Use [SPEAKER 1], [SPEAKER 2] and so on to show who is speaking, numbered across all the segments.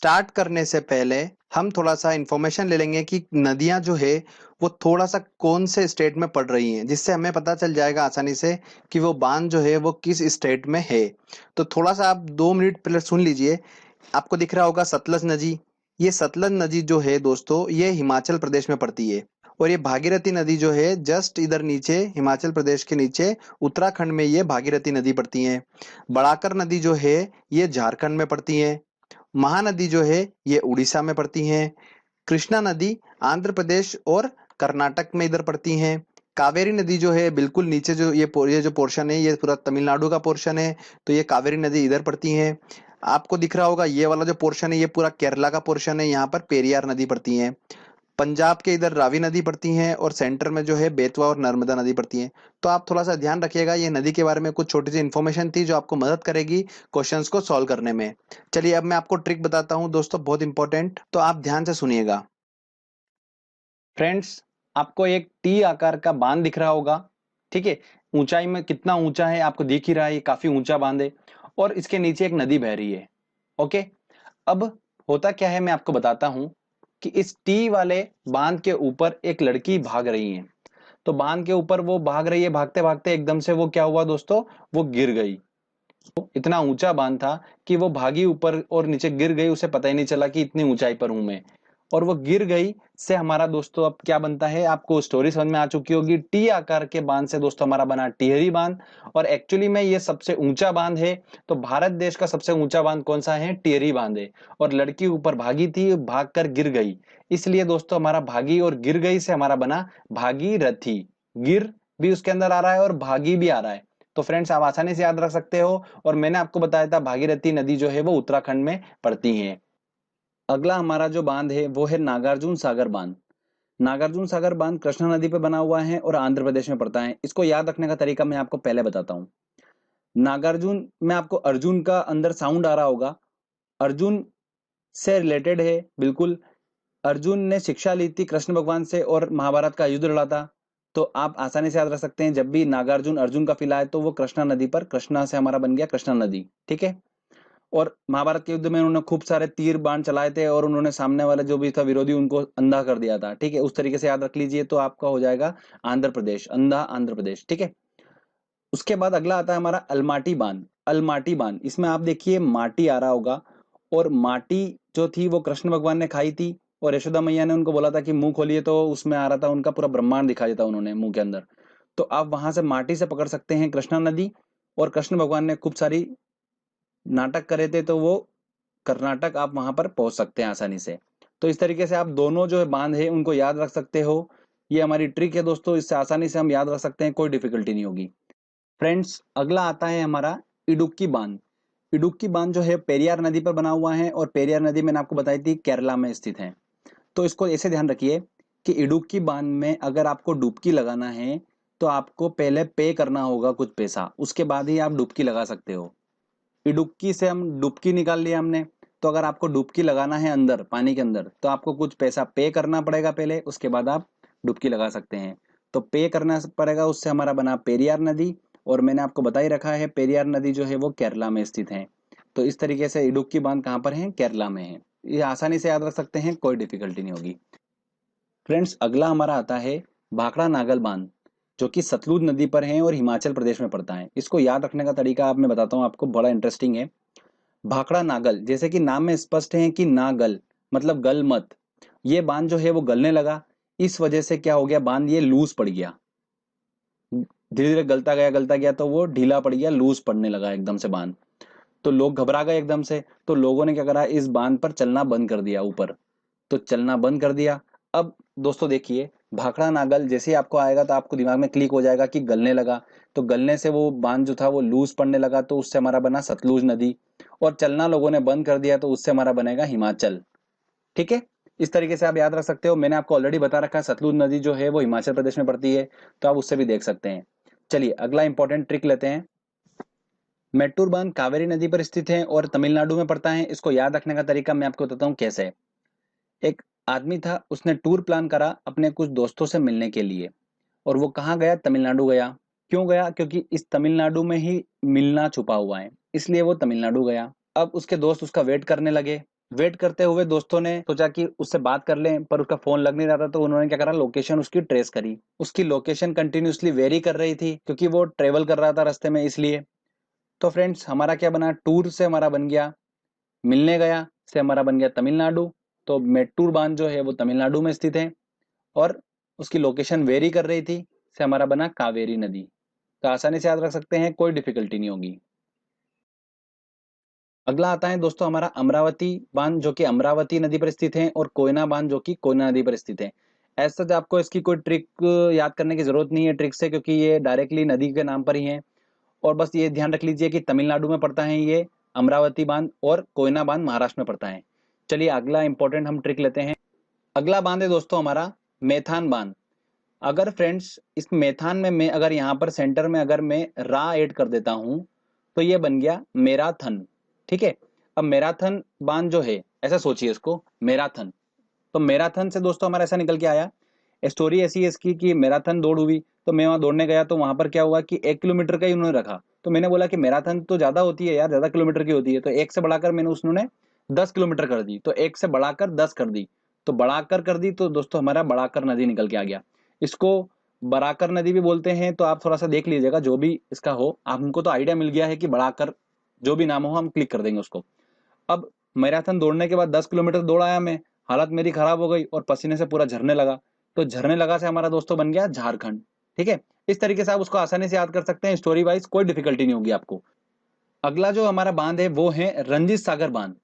[SPEAKER 1] Start करने से पहले हम थोड़ा सा इंफॉर्मेशन ले लेंगे कि नदियां जो है वो थोड़ा सा कौन से स्टेट में पड़ रही हैं, जिससे हमें पता चल जाएगा आसानी से कि वो बांध जो है वो किस स्टेट में है। तो थोड़ा सा आप 2 मिनट पहले सुन लीजिए। आपको दिख रहा होगा सतलज नदी। ये सतलज नदी जो है दोस्तों, ये हिमाचल प्रदेश में पड़ती है। और ये भागीरथी नदी जो है जस्ट इधर नीचे, हिमाचल प्रदेश के नीचे उत्तराखंड में ये भागीरथी नदी पड़ती है। बड़ाकर नदी जो है ये झारखंड में पड़ती है। महानदी जो है ये उड़ीसा में पड़ती हैं। कृष्णा नदी आंध्र प्रदेश और कर्नाटक में इधर पड़ती हैं। कावेरी नदी जो है बिल्कुल नीचे, जो ये जो पोर्शन है ये पूरा तमिलनाडु का पोर्शन है। तो ये कावेरी नदी इधर पड़ती है। आपको दिख रहा होगा ये वाला जो पोर्शन है ये पूरा केरला का पोर्शन है, यहाँ पर पेरियार नदी पड़ती है। पंजाब के इधर रावी नदी पड़ती है और सेंटर में जो है बेतवा और नर्मदा नदी पड़ती है। तो आप थोड़ा सा ध्यान रखिएगा, ये नदी के बारे में कुछ छोटी सी इन्फॉर्मेशन थी जो आपको मदद करेगी क्वेश्चंस को सॉल्व करने में। चलिए अब मैं आपको ट्रिक बताता हूँ दोस्तों, बहुत इंपॉर्टेंट, तो आप ध्यान से सुनिएगा। फ्रेंड्स, आपको एक टी आकार का बांध दिख रहा होगा, ठीक है। ऊंचाई में कितना ऊंचा है आपको दिख ही रहा है, ये काफी ऊंचा बांध है और इसके नीचे एक नदी बह रही है। ओके, अब होता क्या है मैं आपको बताता हूं कि इस टी वाले बांध के ऊपर एक लड़की भाग रही है। तो बांध के ऊपर वो भाग रही है, भागते भागते एकदम से वो क्या हुआ दोस्तों, वो गिर गई। इतना ऊंचा बांध था कि वो भागी ऊपर और नीचे गिर गई, उसे पता ही नहीं चला कि इतनी ऊंचाई पर हूं मैं। और वो गिर गई से हमारा दोस्तों अब क्या बनता है, आपको स्टोरी समझ में आ चुकी होगी। टी आकार के बांध से दोस्तों हमारा बना टिहरी बांध। और एक्चुअली में ये सबसे ऊंचा बांध है। तो भारत देश का सबसे ऊंचा बांध कौन सा है, टिहरी बांध है। और लड़की ऊपर भागी थी, भाग कर गिर गई, इसलिए दोस्तों हमारा भागी और गिर गई से हमारा बना भागीरथी। गिर भी उसके अंदर आ रहा है और भागी भी आ रहा है। तो फ्रेंड्स आप आसानी से याद रख सकते हो। और मैंने आपको बताया था भागीरथी नदी जो है वो उत्तराखंड में पड़ती है। अगला हमारा जो बांध है वो है नागार्जुन सागर बांध। नागार्जुन सागर बांध कृष्णा नदी पे बना हुआ है और आंध्र प्रदेश में पड़ता है। इसको याद रखने का तरीका मैं आपको पहले बताता हूँ। नागार्जुन में आपको अर्जुन का अंदर साउंड आ रहा होगा, अर्जुन से रिलेटेड है बिल्कुल। अर्जुन ने शिक्षा ली थी कृष्ण भगवान से और महाभारत का युद्ध लड़ा था। तो आप आसानी से याद रख सकते हैं, जब भी नागार्जुन अर्जुन का फिला है तो वो कृष्णा नदी पर, कृष्णा से हमारा बन गया कृष्णा नदी, ठीक है। और महाभारत के युद्ध में उन्होंने खूब सारे तीर बाण चलाए थे और उन्होंने सामने वाला जो भी था विरोधी उनको अंधा कर दिया था, ठीक है। उस तरीके से याद रख लीजिए तो आपका हो जाएगा आंध्र प्रदेश, अंधा आंध्र प्रदेश, ठीक है। उसके बाद अगला आता है हमारा अलमाटी बांध। अलमाटी बांध, इसमें आप देखिए माटी आ रहा होगा और माटी जो थी वो कृष्ण भगवान ने खाई थी और यशोदा मैया ने उनको बोला था कि मुंह खोलिए, तो उसमें आ रहा था उनका पूरा ब्रह्मांड दिखा देता उन्होंने मुंह के अंदर। तो आप वहां से माटी से पकड़ सकते हैं कृष्णा नदी। और कृष्ण भगवान ने खूब सारी नाटक करे थे तो वो कर्नाटक आप वहां पर पहुंच सकते हैं आसानी से। तो इस तरीके से आप दोनों जो है बांध है उनको याद रख सकते हो। ये हमारी ट्रिक है दोस्तों, इससे आसानी से हम याद रख सकते हैं, कोई डिफिकल्टी नहीं होगी। फ्रेंड्स अगला आता है हमारा इडुक्की बांध। इडुक्की बांध जो है पेरियार नदी पर बना हुआ है और पेरियार नदी मैंने आपको बताई थी केरला में स्थित है। तो इसको ऐसे ध्यान रखिए कि इडुक्की बांध में अगर आपको डुबकी लगाना है तो आपको पहले पे करना होगा कुछ पैसा, उसके बाद ही आप डुबकी लगा सकते हो। डुबकी से हम डुबकी निकाल लिया हमने। तो अगर आपको डुबकी लगाना है अंदर पानी के अंदर तो आपको कुछ पैसा पे करना पड़ेगा पहले, उसके बाद आप डुबकी लगा सकते हैं। तो पे करना पड़ेगा, उससे हमारा बना पेरियार नदी। और मैंने आपको बता ही रखा है पेरियार नदी जो है वो केरला में स्थित है। तो इस तरीके से इडुक्की बांध कहाँ पर है, केरला में है। ये आसानी से याद रख सकते हैं, कोई डिफिकल्टी नहीं होगी। फ्रेंड्स अगला हमारा आता है भाखड़ा नागल बांध, जो कि सतलुज नदी पर है और हिमाचल प्रदेश में पड़ता है। इसको याद रखने का तरीका आप मैं बताता हूँ आपको, बड़ा इंटरेस्टिंग है। भाखड़ा नागल, जैसे कि नाम में स्पष्ट है कि नागल मतलब गल मत। ये बांध जो है वो गलने लगा, इस वजह से क्या हो गया, बांध ये लूज पड़ गया। धीरे धीरे गलता गया तो वो ढीला पड़ गया, लूज पड़ने लगा एकदम से बांध। तो लोग घबरा गए एकदम से, तो लोगों ने क्या करा, इस बांध पर चलना बंद कर दिया ऊपर। तो चलना बंद कर दिया। अब दोस्तों देखिए, भाखड़ा नागल जैसे ही आपको आएगा तो आपको दिमाग में क्लिक हो जाएगा कि गलने लगा। तो गलने से वो बांध जो था वो लूज पड़ने लगा, तो उससे हमारा बना सतलुज नदी। और चलना लोगों ने बंद कर दिया तो उससे हमारा बनेगा हिमाचल, ठीक है। इस तरीके से आप याद रख सकते हो। मैंने आपको ऑलरेडी बता रखा है सतलुज नदी जो है वो हिमाचल प्रदेश में पड़ती है, तो आप उससे भी देख सकते हैं। चलिए अगला इंपॉर्टेंट ट्रिक लेते हैं। मेट्टूर बांध कावेरी नदी पर स्थित है और तमिलनाडु में पड़ता है। इसको याद रखने का तरीका मैं आपको बताता हूँ कैसे। एक आदमी था, उसने टूर प्लान करा अपने कुछ दोस्तों से मिलने के लिए। और वो कहाँ गया, तमिलनाडु गया। क्यों गया, क्योंकि इस तमिलनाडु में ही मिलना छुपा हुआ है, इसलिए वो तमिलनाडु गया। अब उसके दोस्त उसका वेट करने लगे वेट करते हुए दोस्तों ने सोचा कि उससे बात कर लें, पर उसका फोन लग नहीं रहा था, तो उन्होंने क्या करा, लोकेशन उसकी ट्रेस करी। उसकी लोकेशन कंटिन्यूसली वेरी कर रही थी क्योंकि वो ट्रेवल कर रहा था रास्ते में, इसलिए। तो फ्रेंड्स हमारा क्या बना, टूर से हमारा बन गया मिलने गया, से हमारा बन गया तमिलनाडु। तो मेट्टूर बांध जो है वो तमिलनाडु में स्थित है, और उसकी लोकेशन वेरी कर रही थी, से हमारा बना कावेरी नदी। तो आसानी से याद रख सकते हैं, कोई डिफिकल्टी नहीं होगी। अगला आता है दोस्तों हमारा अमरावती बांध, जो कि अमरावती नदी पर स्थित है, और कोयना बांध जो कि कोयना नदी पर स्थित है। ऐसा सच आपको इसकी कोई ट्रिक याद करने की जरूरत नहीं है ट्रिक से, क्योंकि ये डायरेक्टली नदी के नाम पर ही है। और बस ये ध्यान रख लीजिए कि तमिलनाडु में पड़ता है ये अमरावती बांध, और कोयना बांध महाराष्ट्र में पड़ता है। चलिए अगला इंपॉर्टेंट हम ट्रिक लेते हैं। अगला बांध है दोस्तों हमारा मेथान बांध। अगर फ्रेंड्स इस मेथान में मैं अगर यहाँ पर सेंटर में अगर मैं रा ऐड कर देता हूं, तो ये बन गया मेराथन। ठीक है। अब मेराथन बांध जो है, ऐसा सोचिए इसको, मेराथन। तो मैराथन से दोस्तों हमारा ऐसा निकल के आया, स्टोरी ऐसी है इसकी कि मैराथन दौड़ हुई। तो मैं वहां दौड़ने गया, तो वहां पर क्या हुआ कि 1 किलोमीटर का ही उन्होंने रखा। तो मैंने बोला कि मैराथन तो ज्यादा होती है यार, ज्यादा किलोमीटर की होती है, तो एक से बढ़ाकर मैंने उसने 10 किलोमीटर कर दी, तो एक से बढ़ाकर 10 कर दी। तो बढ़ाकर कर दी, तो दोस्तों हमारा बढ़ाकर नदी निकल के आ गया। इसको बराकर नदी भी बोलते हैं, तो आप थोड़ा सा देख लीजिएगा, जो भी इसका हो, हमको तो आइडिया मिल गया है कि बढ़ाकर जो भी नाम हो हम क्लिक कर देंगे उसको। अब मैराथन दौड़ने के बाद 10 किलोमीटर दौड़ आया मैं, हालत मेरी खराब हो गई और पसीने से पूरा झरने लगा। तो झरने लगा से हमारा दोस्तों बन गया झारखंड। ठीक है। इस तरीके से आप उसको आसानी से याद कर सकते हैं, स्टोरी वाइज कोई डिफिकल्टी नहीं होगी आपको। अगला जो हमारा बांध है वो है रंजीत सागर बांध।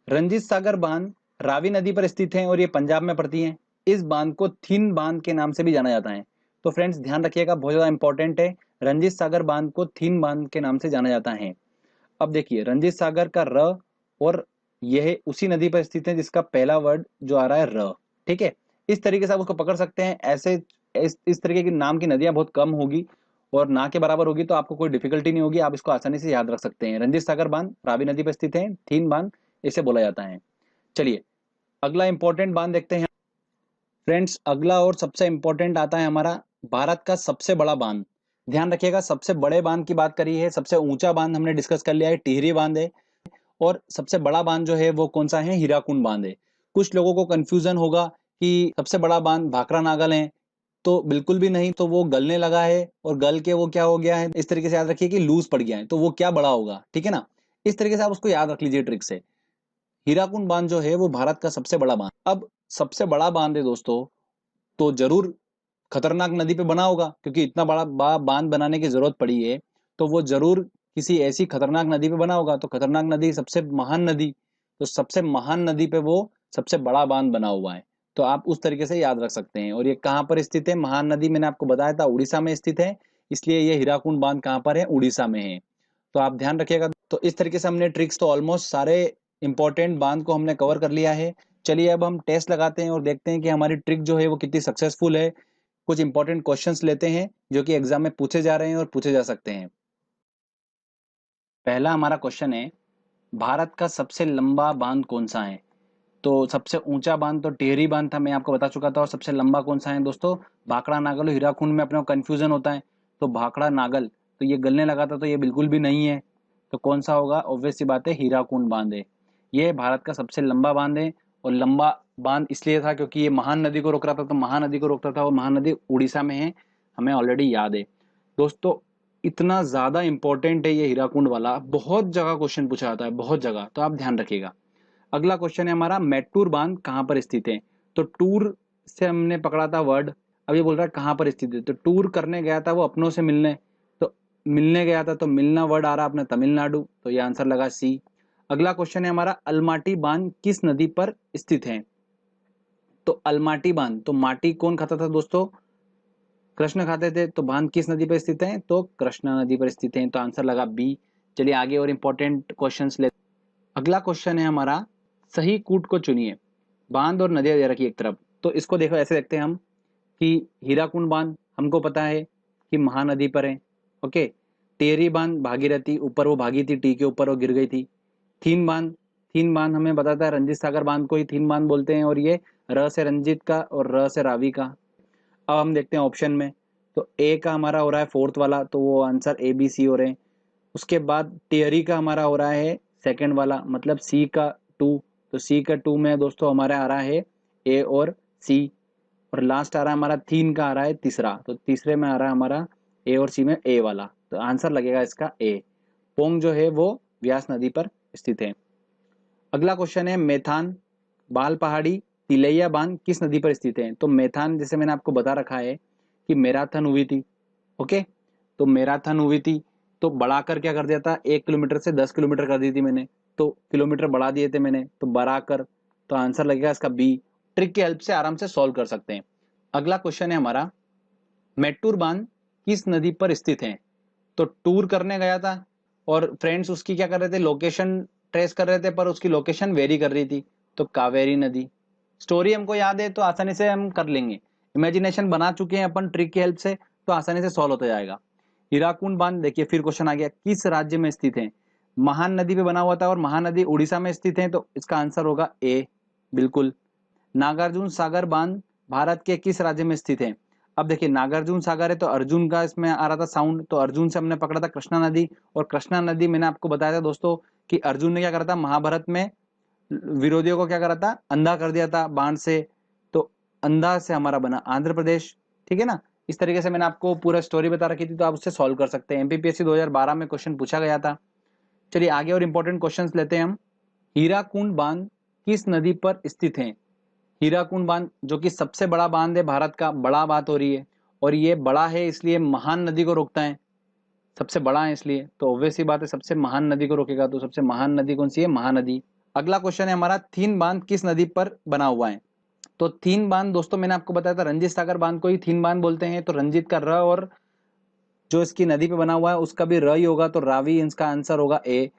[SPEAKER 1] रंजीत सागर बांध रावी नदी पर स्थित है, और ये पंजाब में पड़ती है। इस बांध को थिन बांध के नाम से भी जाना जाता है। तो फ्रेंड्स ध्यान रखिएगा, बहुत ज्यादा इंपॉर्टेंट है। रंजीत सागर बांध को थिन बांध के नाम से जाना जाता है। अब देखिए रंजीत सागर का र, और यह उसी नदी पर स्थित है जिसका पहला वर्ड जो आ रहा है र। ठीक है। इस तरीके से आप उसको पकड़ सकते हैं। ऐसे इस तरीके की नाम की नदियां बहुत कम होगी, और ना के बराबर होगी, तो आपको कोई डिफिकल्टी नहीं होगी, आप इसको आसानी से याद रख सकते हैं। रंजीत सागर बांध रावी नदी पर स्थित है, थीन बांध इसे बोला जाता है। चलिए अगला इंपॉर्टेंट बांध देखते हैं फ्रेंड्स। अगला और सबसे इंपॉर्टेंट आता है हमारा भारत का सबसे बड़ा बांध। ध्यान रखिएगा, सबसे बड़े बांध की बात करी है, सबसे ऊंचा बांध हमने डिस्कस कर लिया है, टिहरी बांध है। और सबसे बड़ा बांध जो है वो कौन सा है, हीराकुंड बांध है। कुछ लोगों को कंफ्यूजन होगा कि सबसे बड़ा बांध भाखड़ा नागल है, तो बिल्कुल भी नहीं, तो वो गलने लगा है, और गल के वो क्या हो गया है, इस तरीके से याद रखिए कि लूज पड़ गया है, तो वो क्या बड़ा होगा। ठीक है ना। इस तरीके से आप उसको याद रख लीजिए ट्रिक से। हीराकुंड बांध जो है वो भारत का सबसे बड़ा बांध। अब सबसे बड़ा बांध है दोस्तों, तो जरूर खतरनाक नदी पे बना होगा, क्योंकि इतना बड़ा बांध बनाने की जरूरत पड़ी है, तो वो जरूर किसी ऐसी खतरनाक नदी पे बना होगा। तो खतरनाक नदी सबसे महान नदी, तो सबसे महान नदी पे वो सबसे बड़ा बांध बना हुआ है। तो आप उस तरीके से याद रख सकते हैं। और ये कहाँ पर स्थित है, महान नदी मैंने आपको बताया था उड़ीसा में स्थित है, इसलिए ये हीराकुंड बांध कहाँ पर है, उड़ीसा में है। तो आप ध्यान रखिएगा। तो इस तरीके से हमने ट्रिक्स तो ऑलमोस्ट सारे इंपॉर्टेंट बांध को हमने कवर कर लिया है। चलिए अब हम टेस्ट लगाते हैं और देखते हैं कि हमारी ट्रिक जो है वो कितनी सक्सेसफुल है। कुछ इंपॉर्टेंट क्वेश्चंस लेते हैं जो कि एग्जाम में पूछे जा रहे हैं और पूछे जा सकते हैं। पहला हमारा क्वेश्चन है, भारत का सबसे लंबा बांध कौन सा है। तो सबसे ऊंचा बांध तो टिहरी बांध था, मैं आपको बता चुका था। और सबसे लंबा कौन सा है दोस्तों, भाखड़ा नागल और हीराकुंड में अपने को कंफ्यूजन होता है। तो भाखड़ा नागल, तो ये गलने लगा था, तो ये बिल्कुल भी नहीं है। तो कौन सा होगा, ऑब्वियस सी बात है हीराकुंड बांध है। ये भारत का सबसे लंबा बांध है। और लंबा बांध इसलिए था क्योंकि ये महान नदी को रोक रहा था, तो महानदी को रोकता था, और महानदी उड़ीसा में है, हमें ऑलरेडी याद है दोस्तों। इतना ज्यादा इंपॉर्टेंट है ये हीराकुंड वाला, बहुत जगह क्वेश्चन पूछा जाता है, बहुत जगह, तो आप ध्यान रखिएगा। अगला क्वेश्चन है हमारा, मेट्टूर बांध कहाँ पर स्थित है। तो टूर से हमने पकड़ा था वर्ड, अब ये बोल रहा है कहाँ पर स्थित है। तो टूर करने गया था वो अपनों से मिलने, तो मिलने गया था, तो मिलना वर्ड आ रहा अपना तमिलनाडु, तो ये आंसर लगा सी। अगला क्वेश्चन है हमारा, अलमाटी बांध किस नदी पर स्थित है। तो अलमाटी बांध, तो माटी कौन खाता था दोस्तों, कृष्ण खाते थे। तो बांध किस नदी पर स्थित है, तो कृष्णा नदी पर स्थित है, तो आंसर लगा बी। चलिए आगे और इंपॉर्टेंट क्वेश्चंस ले। अगला क्वेश्चन है हमारा, सही कूट को चुनिए। बांध और नदियां दे रखी एक तरफ, तो इसको देखो ऐसे देखते हैं हम कि हीराकुंड बांध हमको पता है कि महानदी पर है। ओके। टेरी बांध भागीरथी, ऊपर वो भागी थी टी के ऊपर, वो गिर गई थी। थीन बांध, थीन बांध हमें बताता है रंजीत सागर बांध को ही थीन बांध बोलते हैं, और ये र से रंजीत का और र से रावी का। अब हम देखते हैं ऑप्शन में, तो ए का हमारा हो रहा है फोर्थ वाला, तो वो आंसर ए बी सी हो रहे हैं। उसके बाद टिहरी का हमारा हो रहा है सेकंड वाला, मतलब सी का 2, तो सी का 2 में दोस्तों हमारा आ रहा है ए और सी, और लास्ट आ रहा है हमारा 3 का आ रहा है तीसरा, तो तीसरे में आ रहा है हमारा ए और सी में ए वाला, तो आंसर लगेगा इसका ए। पोंग जो है वो व्यास नदी पर स्थित है। अगला क्वेश्चन है मेथान, बाल पहाड़ी, तिलैया बांध किस नदी पर स्थित है? तो मेथान जैसे मैंने आपको बता रखा है कि मैराथन हुई थी, ओके, तो मैराथन हुई थी तो बढ़ाकर क्या कर दिया था, 1 किलोमीटर से 10 किलोमीटर कर दी थी मैंने, तो किलोमीटर बढ़ा दिए थे मैंने, तो बढ़ाकर, तो आंसर लगेगा इसका बी। ट्रिक की हेल्प से आराम से सॉल्व कर सकते हैं। अगला क्वेश्चन है हमारा, मेट्टूर बांध किस नदी पर स्थित है? तो टूर करने गया था और फ्रेंड्स उसकी क्या कर रहे थे, लोकेशन ट्रेस कर रहे थे, पर उसकी लोकेशन वेरी कर रही थी, तो कावेरी नदी। स्टोरी हमको याद है तो आसानी से हम कर लेंगे, इमेजिनेशन बना चुके हैं अपन ट्रिक की हेल्प से, तो आसानी से सॉल्व होता जाएगा। हीराकुंड बांध, देखिए फिर क्वेश्चन आ गया, किस राज्य में स्थित है? महान नदी पे बना हुआ था और महानदी उड़ीसा में स्थित है, तो इसका आंसर होगा ए, बिल्कुल। नागार्जुन सागर बांध भारत के किस राज्य में स्थित है? अब देखिए नागार्जुन सागर है तो अर्जुन का इसमें आ रहा था साउंड, तो अर्जुन से हमने पकड़ा था कृष्णा नदी, और कृष्णा नदी मैंने आपको बताया था दोस्तों कि अर्जुन ने क्या करा था, महाभारत में विरोधियों को क्या करा था, अंधा कर दिया था बाण से, तो अंधा से हमारा बना आंध्र प्रदेश, ठीक है ना। इस तरीके से मैंने आपको पूरा स्टोरी बता रखी थी, तो आप उससे सॉल्व कर सकते हैं। एमपीपीएससी 2012 में क्वेश्चन पूछा गया था। चलिए आगे और इंपॉर्टेंट क्वेश्चंस लेते हैं हम। हीराकुंड बांध किस नदी पर स्थित है? हीराकुंड बांध जो कि सबसे बड़ा बांध है भारत का, बड़ा बात हो रही है, और ये बड़ा है इसलिए महान नदी को रोकता है, सबसे बड़ा है इसलिए, तो ऑब्वियस ही बात है सबसे महान नदी को रोकेगा, तो सबसे महान नदी कौन सी है, महानदी। अगला क्वेश्चन है हमारा, थीन बांध किस नदी पर बना हुआ है? तो थीन बांध दोस्तों मैंने आपको बताया था रंजीत सागर बांध को ही थीन बांध बोलते हैं, तो रंजीत का र और जो इसकी नदी पे बना हुआ है उसका भी र ही होगा, तो रावी इसका आंसर होगा ए।